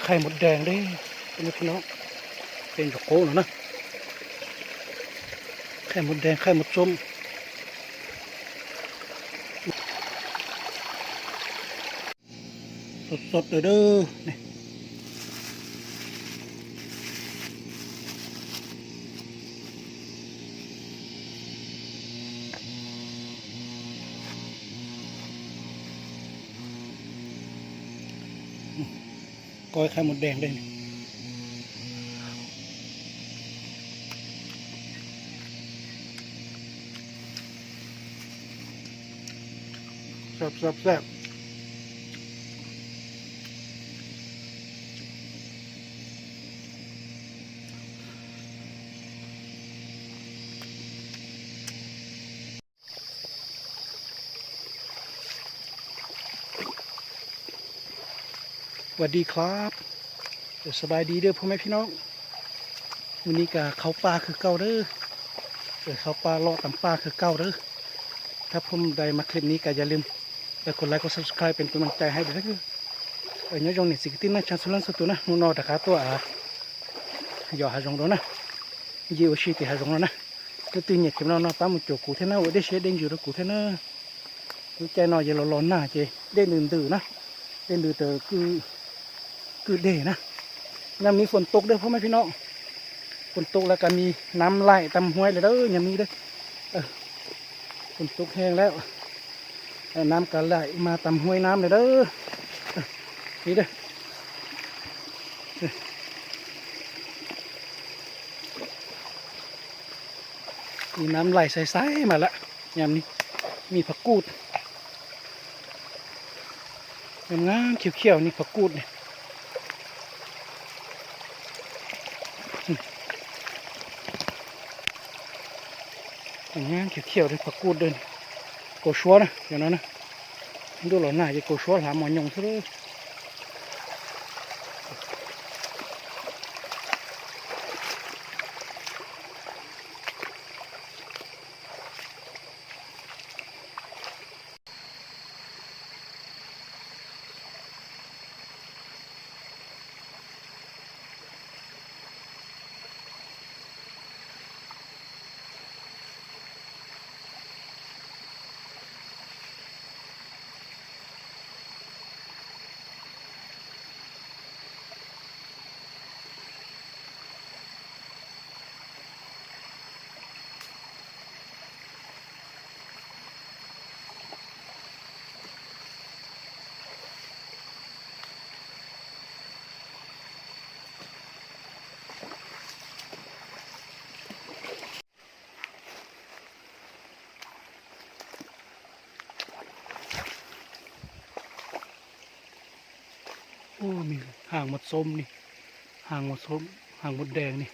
ไข่หมดแดงได้เป็นพี่น้องเป็นดอกโก้นะไข่หมดแดงไข่หมดส้มสดๆเลยเด้อนี่ก้อยไข่หมดแดงได้แซ่บสวัสดีครับสบายดีเด้อพ่อแม่พี่น้องวันนี้กับเขาปลาคือเก่าเด้อเขาปลาเลาะตำปลาคือเก่าเด้อถ้าผมได้มาคลิปนี้ก็อย่าลืมกดไลค์กด subscribe เป็นกำลังใจให้ด้วยนะnhớ trong này xịt tin nó chăn xuống số na nó đã cá to giờ hà rong đó na nhiều xí thì hà rong đó na cái tin nhật kiếm nó tám một chỗ cụ thế nào ở đây sẽ đến giờ đó cụ thế nào cái chai nó giờ lon na chị đến từ na đến từ cứ để na nămนี้ฝนตกเด้อพ่อแม่พี่น้องฝนตกแล้วก็มีน้ำไหลตำห้วยเลยเด้อยามนี้เด้อฝนตกแห้งแล้วน้ำก็ไหลมาตำห้วยน้ำเลยเด้อนี่เด้อมีน้ำไหลใสๆมาละยามนี้มีผักกูดงามๆเขียวๆนี่ผักกูดเนี่ยงามเขียวๆเลยผักกูดเดินโกชัวนะอย่างนั้นนะดูหล่อหน้าจะโกชัวหาหมอนยงซะเลยโอ้มีห่างหมดส้มนี่ห่างหมดส้มห่างหมดแดงนี่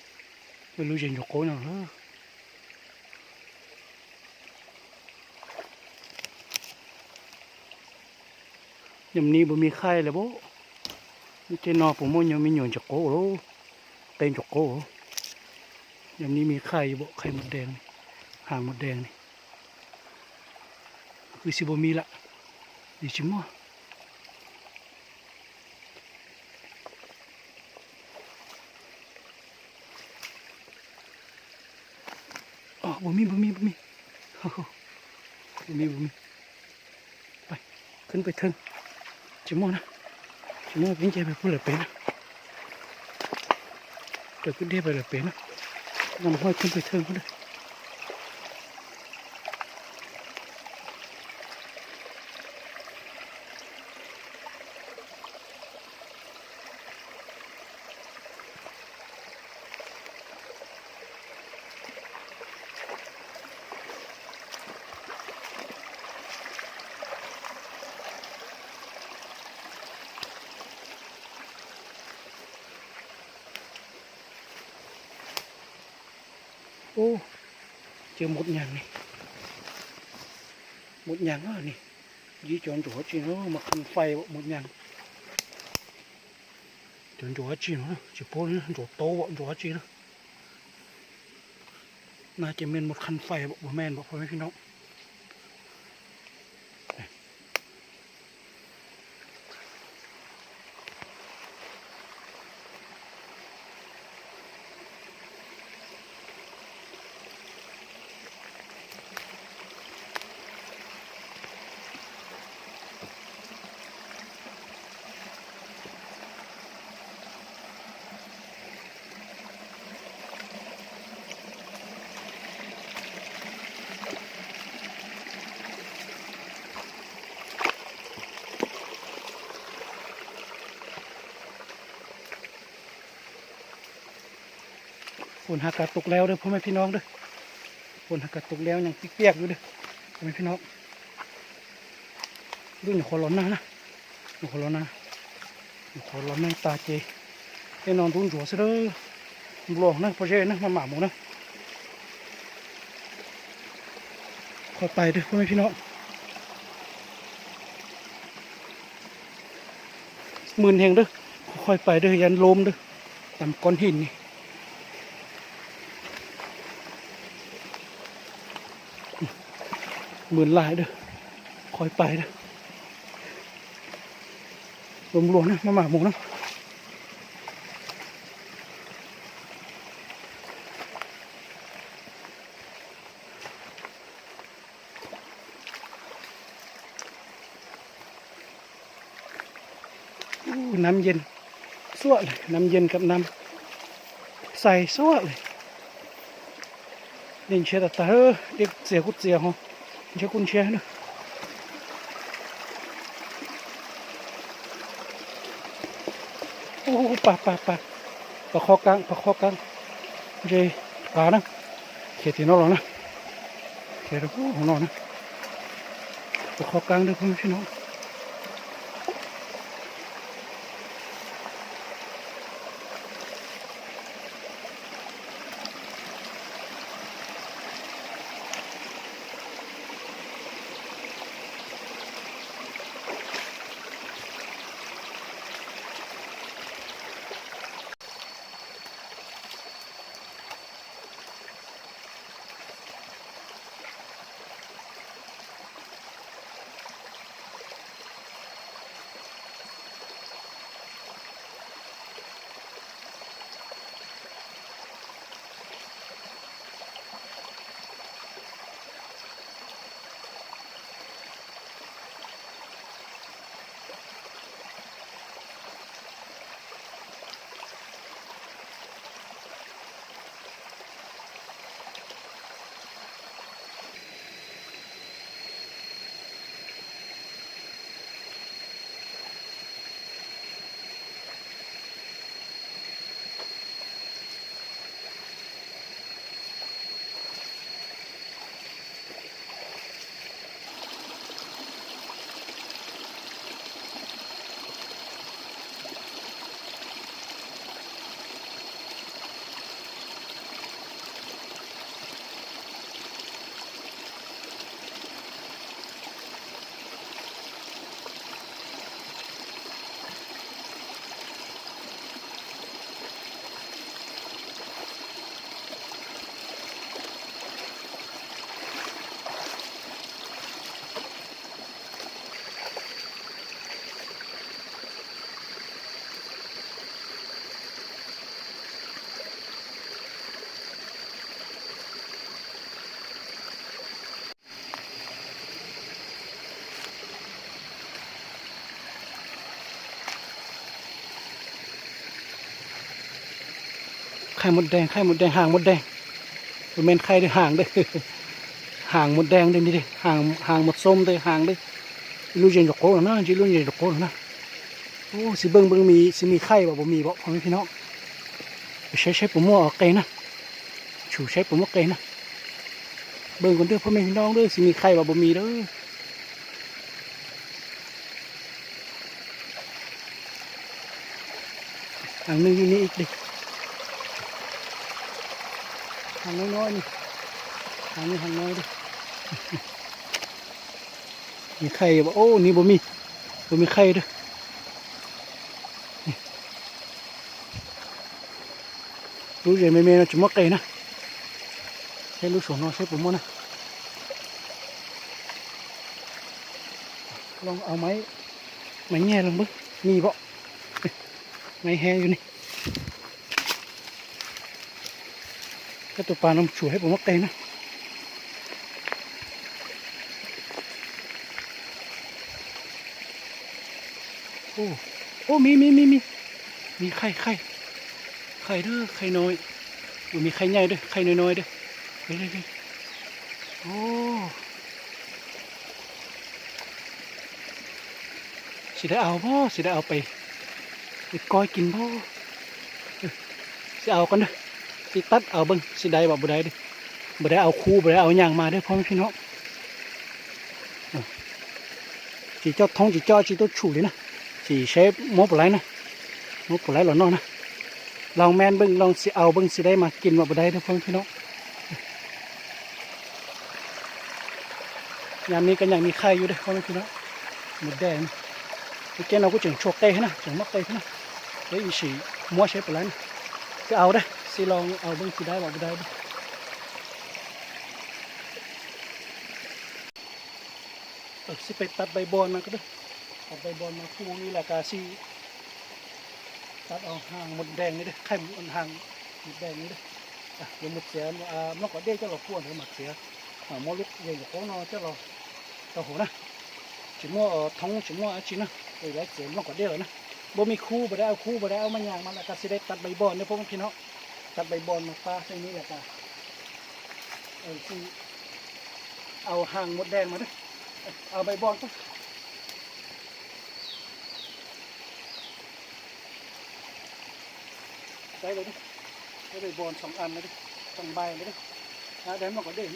ไม่รู้จะหยกโก้ยังเหรอยำนี้บ่มีไข่เลยบ่มีเจนอผมว่ายังมีหยวนหยกโก้หรอเต็มหยกโก้ยำนี้มีไข่บ่ไข่หมดแดงห่างหมดแดงนี่คือสิบ่มีละดิชิมัวอ๋อบ่มีบ่มีไปขึ้นไปถึงชิมัวนะชิมัวเป็นใจไปพูดเลยเป็นนะเดี๋ยวขึ้นได้ไปเลยเป็นนะนำห้อยขึ้นไปถึงก็ได้โอ้เจอหมดอย่างนี่หมดอย่างอ่ะนี่ยี่จอนจั่วจีนแล้วมาคันไฟหมดอย่างจอนจั่วจีนแล้วจีโป้เนี่ยจั่วโตวจั่วจีนแล้วน่าจะเป็นหมดคันไฟบ่แม่นบ่พ่อแม่พี่น้อง นหากาตกแล้วเด้อพ่อแม่พี่น้องเด้อฝนหากาตกแล้วยังเปียกๆอยู่เด้อพ่อแม่พี่น้องดูหนูขอร้อนนะหนูขอร้อนนะหนูขอร้อนในตาเจไอ้นอนทุ่งหัวซะเด้อหลงนะพ่อเจนะมาหมาหมูนะขอไปเด้อพ่อแม่พี่น้องหมื่นแห่งเด้อค่อยไปเด้อยันลมเด้อตามก้อนหินนี่หมื่นลายเด้อค่อยไปเด้อลมหลวงนะมาหมาหมูนะน้ำเย็นสวดเลยน้ำเย็นกับน้ำใส่สวดเลยนี่เชื่อแต่เด็กเสียกุดเสียหรอเชื่อคุณเชื่อเนอะโอ้ปะปะคอกลางเจปลานะเขียดที่นอกหรอนะเขียดของนอกนะปะคอกลางด้วยพี่น้องไข่มดแดงห่างมดแดงเป็นเมนไข่ด้วยห่างด้วยห่างมดแดงด้วยนี่ดิห่างมดส้มด้วยห่างด้วยลูกเย็นดอกโก้นะจีลูกเย็นดอกโก้นะโอ้สิเบิ้งมีไข่บ่มีบ่พ่อแม่พี่น้องใช้ผมมั่วออกไกลนะชูใช้ผมมั่วไกลนะเบิ้งคนเด้อพ่อแม่พี่น้องเด้อสิมีไข่บ่มีเด้อห่างนึงอยู่นี่อีกดิห่างน้อยๆนี่ห่างน้อยดิมีไข่บ่โอ้นี่บ่มีไข่เด้อรู้ใจไม่นะจุ่มไก่นะใช้ลูกสองน้อยใช้ผมมั่วนะลองเอาไม้แง่ลงบึ้งมีบ่ไม้แห้งอยู่นี่ก็ตัวปลาน้ำชูให้ผมว่าไก่นะโอ้มีไข่เด้อไข่น้อยมีไข่ใหญ่ด้วยไข่น้อยๆด้วยเฮ้ยโอ้สิได้เอาบ่สิได้เอาไปก้อยกินบ่สิเอากันเด้อ สิตัดเอาเบิ่งสิได้บ่ได้เด้บ่ได้เอาคู่บ่ได้เอาหยังมาเด้อพ่อแม่พี่น้องchỉ cho thông chỉ cho chỉ tôi chủ đấy nè chỉ sẽ mua một lái nè mua một lái là non nè lòng men bưng lòng xì ao bưng xì đây màกินvào đây thôi khôngพี่น้องยามนี้ก็ยังมีไข่อยู่เด้อพ่อแม่พี่น้องหมดแดงcái kia nó có chừng chuột tê hết nè chừng mắc tê hết nè đấy chỉ mua sẽ một lái nè cứ ao đây xì lòng ao bưng xì đây vào đây điสิไปตัดใบบอนมาก็ได้ตัดใบบอนมาคู่นี่แหละกาซีตัดเอาห่างหมดแดงนี่เด้ไข่หมดห่างหมดแดงนี่เด้เดี๋ยวหมดเสียมันก็ได้เจ้าเราพ่วนหรือหมดเสียมอลุกใหญ่กว่าเขาเนาะเจ้าเราโหนะchỉ mua thông chỉ mua chỉนะไปไว้เสียมันก็ได้เลยนะบ่มีคู่บ่ได้เอาคู่บ่ได้เอามันยางมันแล้วก็สิได้ตัดใบบอนเนี่ยพวกพี่น้องตัดใบบอนมาปลาเส้นนี้แหละกาสิเอาห่างหมดแดงมาด้วยเอาใบบอนก็ใส่เลยดิใส่ใบบอน2 อันเลยดิ2 ใบเลยดิเดี๋ยวมันก็เด้ง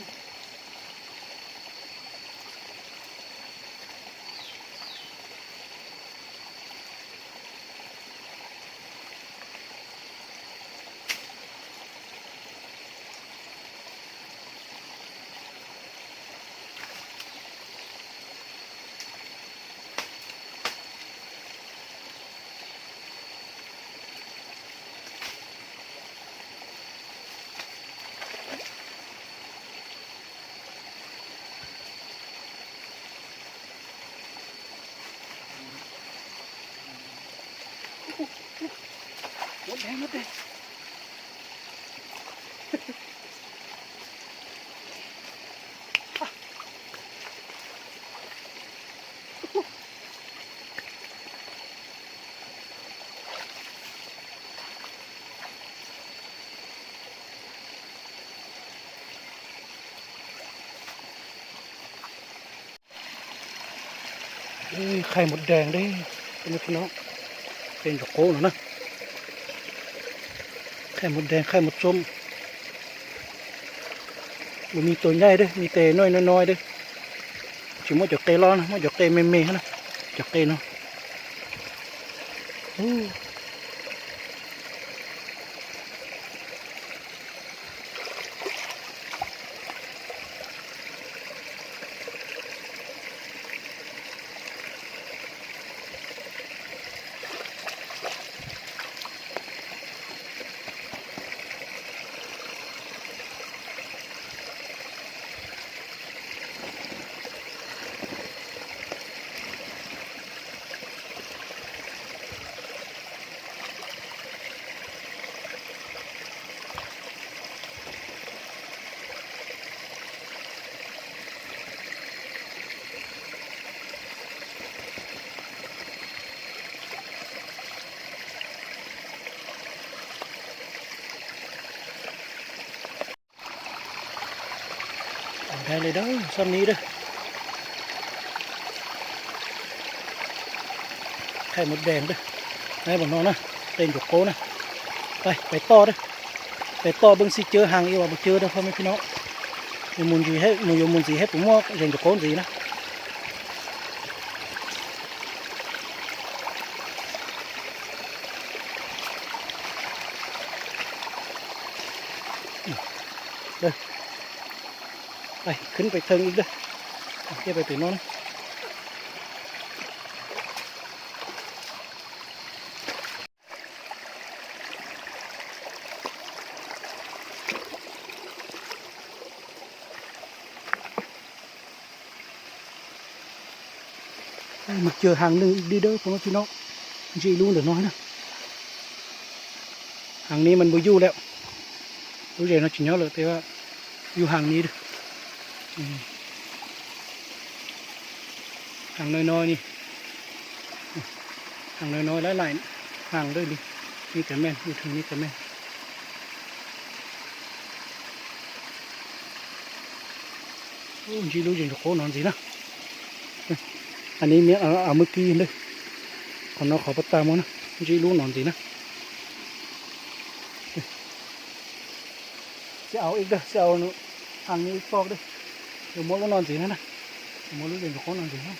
หมดแดงหมดแดงไข่หมดแดงได้เป็นพี่น้องเป็นดอกโก้นะไข่หมดแดงไข่หมดส้มมันมีตัวใหญ่ด้วยมีเตน้อยน้อยด้วยchỉ mua chọc tê lo nó mua chọc tê mềm mềm nó chọc tê nóได้เลยเด้อซ้ำนี้เด้อไข่หมดแดงเด้อให้บอกน้องนะเต็มจุกโก้นะไปต่อเด้อไปต่อเบิ่งสิเจอหางอีว่าบ่เจอเด้อพ่อแม่พี่น้องมีมุนgì hết nhiềuมุนgì hếtผมว่าเห็นจุกโก้gìนะเด้อไปขึ้นไปเทิงอีกเด้อเดี๋ยวไปตีน้องนะมาเจอหางหนึ่งอีกดีเด้อพ่อแม่พี่น้องจีรู้เดี๋ยวน้อยนะหางนี้มันบ่อยู่แล้วรู้ใจnó chỉ nhớเลยแต่ว่าอยู่หางนี้เด้อหางน้อยๆนี่หางน้อยๆหลายๆหางด้วยดินี่แต่แม่นนี่ถึงนี่แต่แม่นโอ้จีรู้จริงโคนอนสินะอันนี้เมียเอาเมื่อกี้เลยcòn nó khó bắt tao muốn chỉ luôn nón gì nữa จะเอาอีกเด้อจะเอาทางนี้ฟอกเด้อเดี๋ยวมดก็นอนสินั่นนะมดรู้เรื่องกับคนนอนสินะ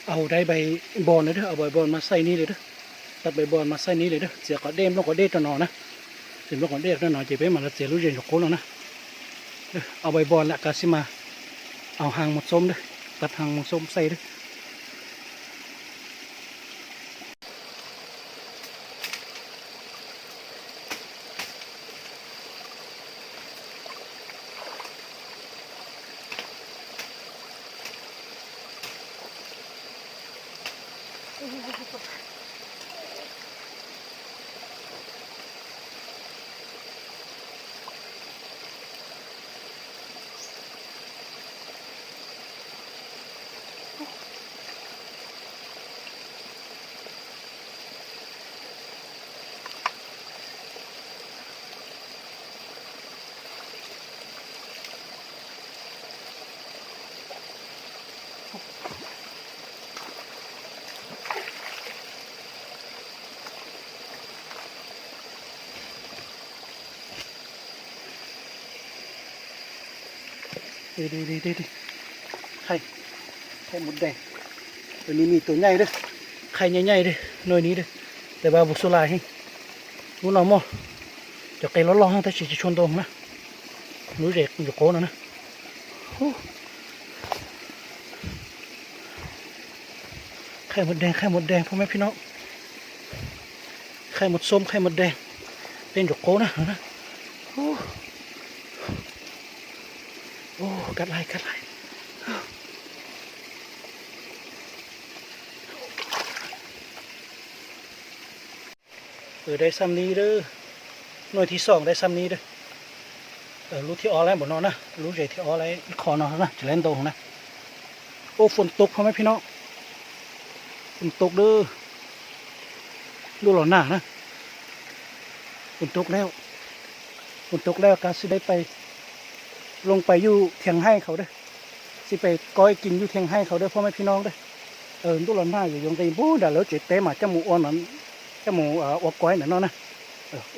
เอาได้ใบบอลเลยเด้อเอาใบบอลมาใส่นี่เลยเด้อตัดใบบอลมาใส่นี่เลยเด้อเสียก็เด้มลงก็เด้ตัวหนอนะเสียลงก็เด้ตัวหนอจะไปมาแล้วเสียรู้เรื่องกับคนแล้วนะเอาใบบอลละกาซิมาเอาหางหมดส้มเด้อตัดหางหมดส้มใส่เด้อดีไข่หมดแดงตัวนี้มีตัวใหญ่ด้วยไข่ใหญ่ๆด้วยหน่วยนี้ด้วยแต่ว่าบุษลายให้รู้เราหม้อจะไก่ร้อนๆแต่จะชนตรงนะรู้เด็กอยู่โก้นะไข่หมดแดงพ่อแม่พี่น้องไข่หมดส้มไข่หมดแดงเป็นอยู่โก้นะโอ้กัดไล่ได้ซ้ำนี้เด้อหน่วยที่สองได้ซ้ำนี้เด้อรู้ที่ออแล้วบ่นอนนะรู้ใจที่ออแล้วคอนอนนะจะเล่นตรงนะโอ้ฝนตกพ่อแม่พี่น้องฝนตกเด้อดูหล่อหน้านะฝนตกแล้วการสิได้ไปลงไปอยู่เทียงให้เขาเด้อสิไปก้อยกินอยู่เทียงให้เขาเด้อพ่อแม่พี่น้องเด้อดูหล่อหน้าอยู่ยงตีบู๊ด่าแล้วเจ็ดเต้มาจมูกอ่อนนั้นจมูกอวกก้อยนั่นเนาะนะ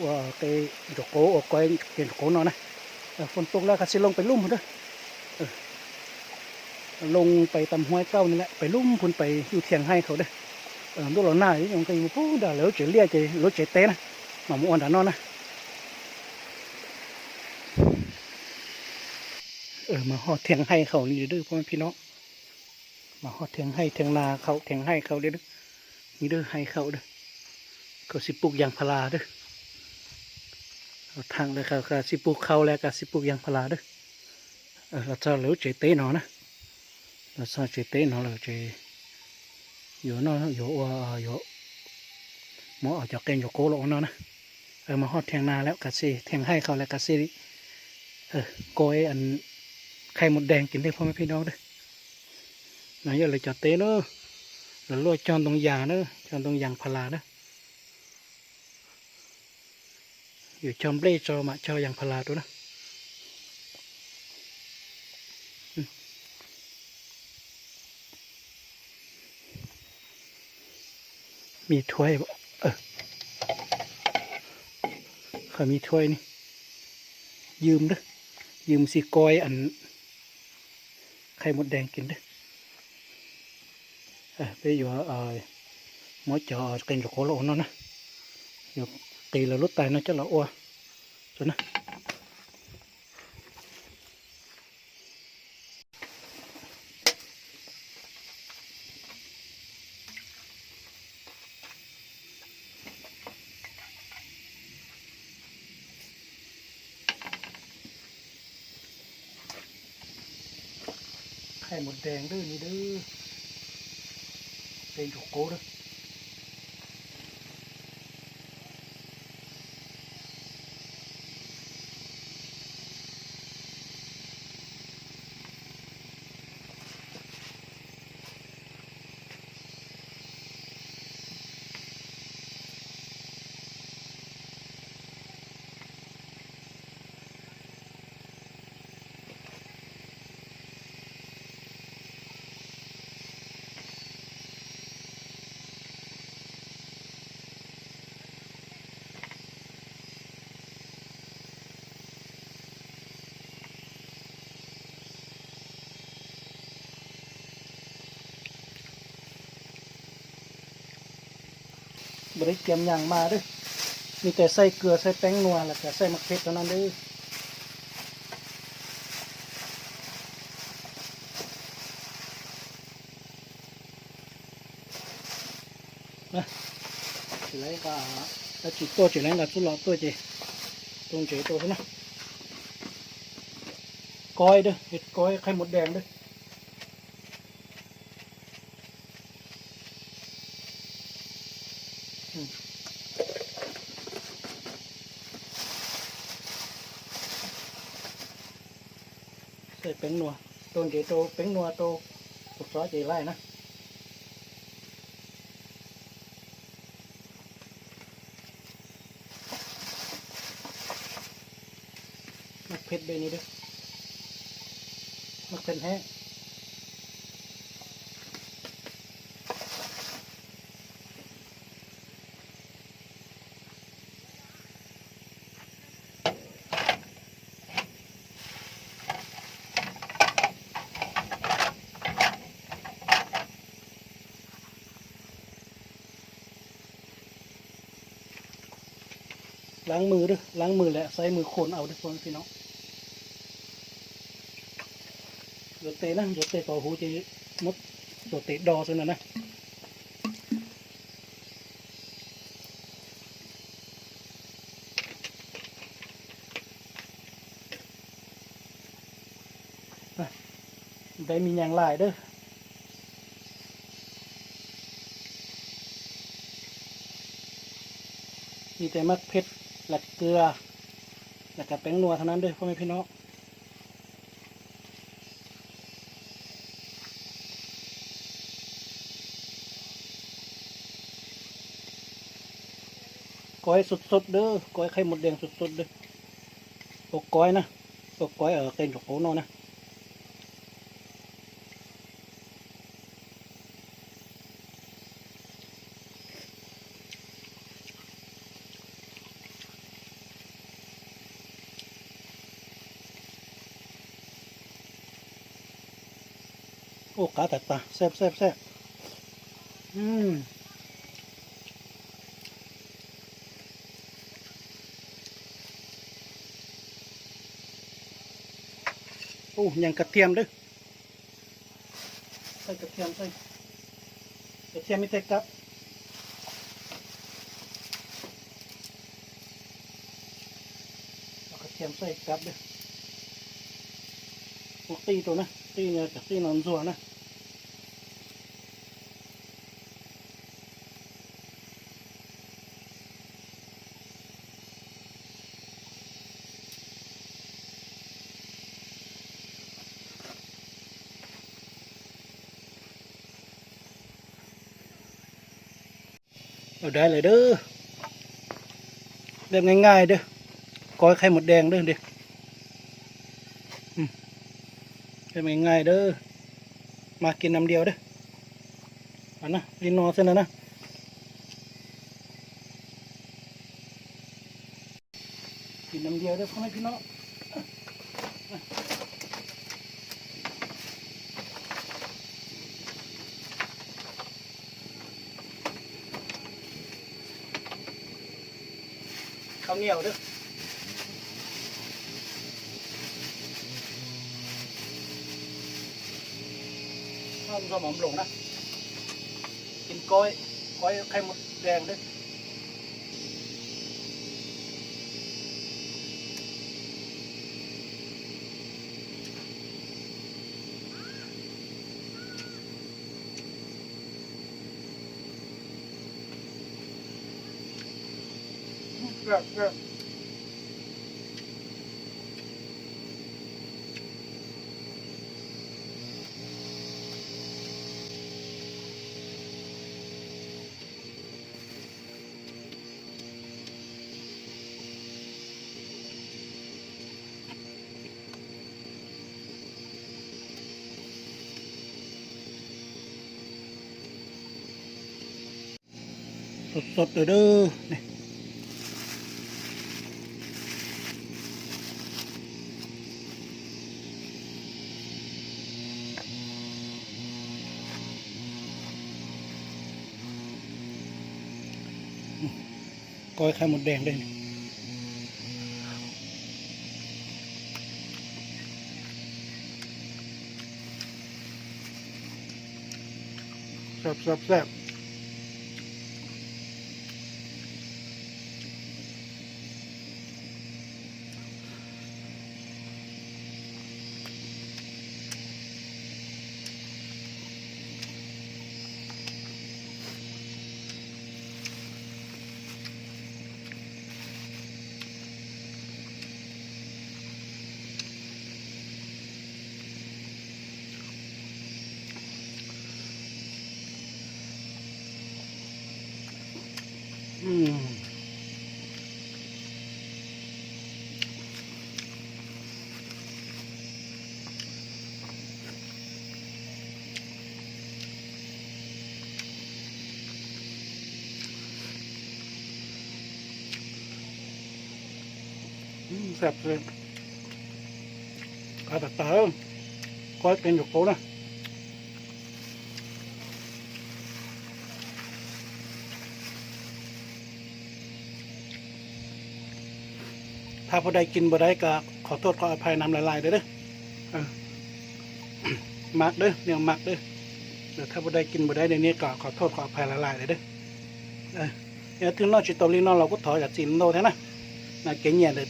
ว่าเตะดอกโก้อวกก้อยเกินดอกโก้เนาะนะฝนตกแล้วก็สิลงไปลุ่มเด้อลงไปตำห้วยเก้านี่แหละไปลุ่มคุณไปอยู่เทียงให้เขาเด้อดูหล่อหน้าอยู่ยงตีบู๊ด่าแล้วเจ็ดเลี้ยเจ็ดรถเจ็ดเต้นะหมาหมูอ่อนด่าเนาะนะมาหอดเทียงให้เขานี่เด้อพ่อแม่พี่น้องมาหอดเทียงให้เทียงนาเขาเทียงให้เขาเด้อนี่เด้อให้เขาเด้อเขาสิปลูกยางพาราเด้อทางเลยเขาสิปลูกเขาแล้วก็สิปลูกยางพาราเด้อเราจะเหลียวเจเต้หนอนะเราจะเจเต้หนอเราเจอยู่เนาะอยู่หมอออกจากเกณฑ์อยู่โกโลเนาะนะมาหอดเทียงนาแล้วก็สิเทียงให้เขาแล้วก็สิโกยอันไข่หมดแดงกินได้พ่อแม่พี่น้องเด้อไหนอย่าเลยจัดเต้เนอะแล้วลวดจอนตรงยางเนอะจอนตรงยางพาราเนอะอยู่จอมเล่จอมาจอยางพาราตัวนะมีถ้วยเขามีถ้วยนี่ยืมเด้อยืมสีกอยอันไข่หมดแดงกินเด้อไปอยู่หมอจอกินกับโคโลนั่นนะอยู่ตีละรถตายนะจะละอ้วจนนะไข่หมดแดงเด้อนี่เด้อเป็นกับโคเด้อ บริเตรียมอย่างมาเด้วยมีแต่ใส่เกลือใส่แป้งนัวแล้วก็ใส่มะเขือเท่านั้นเด้อนะchỉ lấy cả ta chỉ tôi chỉ lấy là chút lọt tôi chỉ tôi chỉ tôi thế nào coi đây thịt coi khay một đèn đâyใส่แป้งนัวtôi chỉ tôiแป้งนัวtôi thuộc xóa chỉ lại nèมักเผ็ดเบนี้ด้วยมักเผ็ดแห้งล้างมือด้วยล้างมือแหละใส่มือโคนเอาด้วยคนพี่น้องโรเตนะโรเตต่อหูจะมดโรเตดอซะนะได้มีอย่างหลายเด้อมีแต่มักเผ็ดหลักเกลือแล้วก็แป้งนัวเท่านั้นเด้อพ่อแม่พี่น้องก้อยสดๆเด้อก้อยไข่หมดแดงสดๆเด้ออกก้อยนะอกก้อยเกณฑ์กับโคนนะโอ้กาแต่ตาแซ่บโอ้ยังกระเทียมด้วยใส่กระเทียมใส่กระเทียมไม่ใส่กับกระเทียมใส่กับด้วยพวกตีตัวนะตีเนี่ยจากตีนอนซัวนะเอาได้เลยเด้อเรียบง่ายๆเด้อก้อยไข่หมดแดงเด้อเด้อเรียบง่ายๆเด้อมากินน้ำเดียวเด้ออันนะลินนอเส้นนะกินน้ำเดียวเด้อพ่อแม่พี่น้องข้าวเหนียวเด้อข้าวสมอมหลงนะกินก้อยไข่หมดแดงเด้อแบบ สดๆเลยเด้อนี่ ก้อยไข่หมดแดงด้วยแซ่บแซ่บแซ่บอืมแซ่บเลยกาตะเติมก้อยเป็นอยู่โกนะถ้าพอได้กินบ่ได้ก็ขอโทษขออภัยนำหลายๆเด้อเด้อเออมักเด้อเนี่ยมักเด้อเดี๋ยวถ้าบ่ได้กินบ่ได้ในนี้ก็ขอโทษขออภัยหลายๆเลยเด้อเออเนี่ยถึงนอกจิตตลีนอกเราก็ถอยจากจีนโนแท้นะนะเก่งเนี่ยเด็ด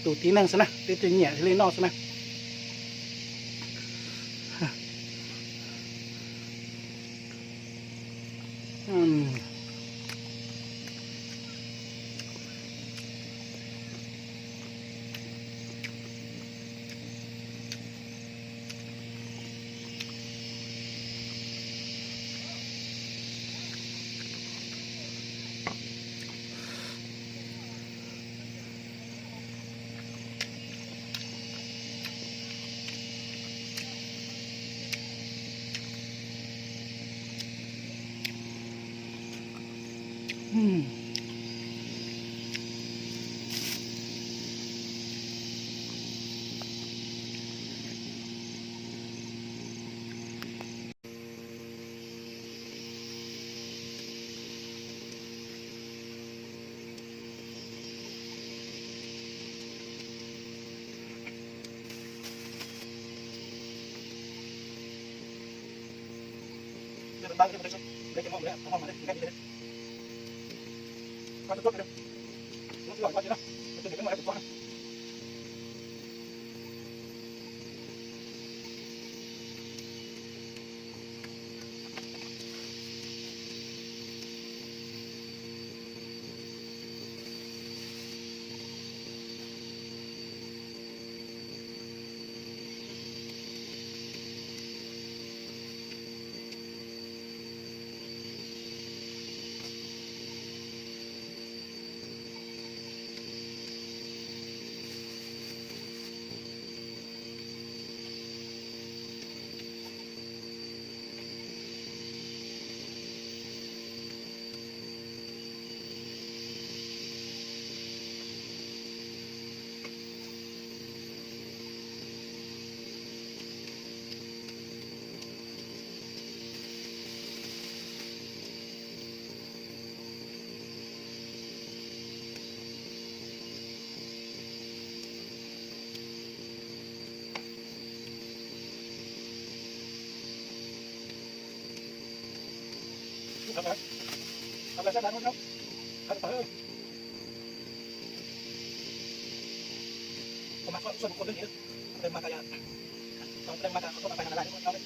ตูตีนั่งซะนะตีตีเนี่ยที่ลีนอกซะนะอืมอืมเดี๋ยวบ้านจะไปชมเด็กจะมองเลยมองมาเลยแค่นี้เลยก็จะจบเลยรู้สึกว่าจะนะจะเด็กกันมาแล้วก่อนทำอะไรทำอะไรสักอย่างนะครับขัดเติมผมมาช่วยบุคคลเรื่องนี้เดินมากายานต้องเดินมากายเขาต้องไปทำอะไรเราเลย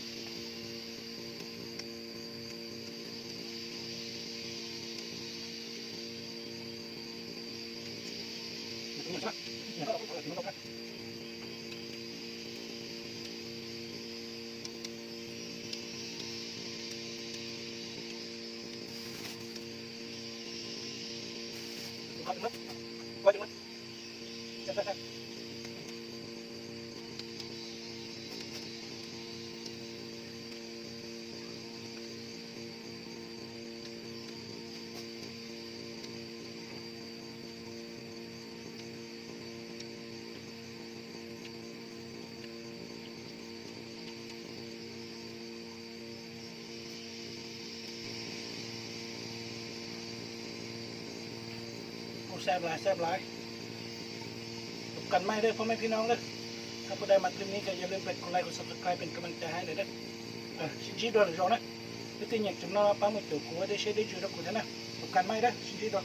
อย่างนี้ใช่ไหมอย่างนี้เราต้องถึงเราต้องก็ถึงมั้ยก็ถึงมั้ยใช่ใช่ใช่ ผู้แซ่บหลายแซ่บหลายพบกันไม่เด้อพ่อแม่พี่น้องเด้อถ้าผู้ใดมาคลิปนี้ก็อย่าลืมเป็นกดไลค์กด subscribe เป็นกำลังใจให้หน่อยเด้อxin chào rồi nè cái tin nhật chúng nó ba mươi tuổi của đây sẽ đi chơi đâu của thế này một căn may đấy xin chào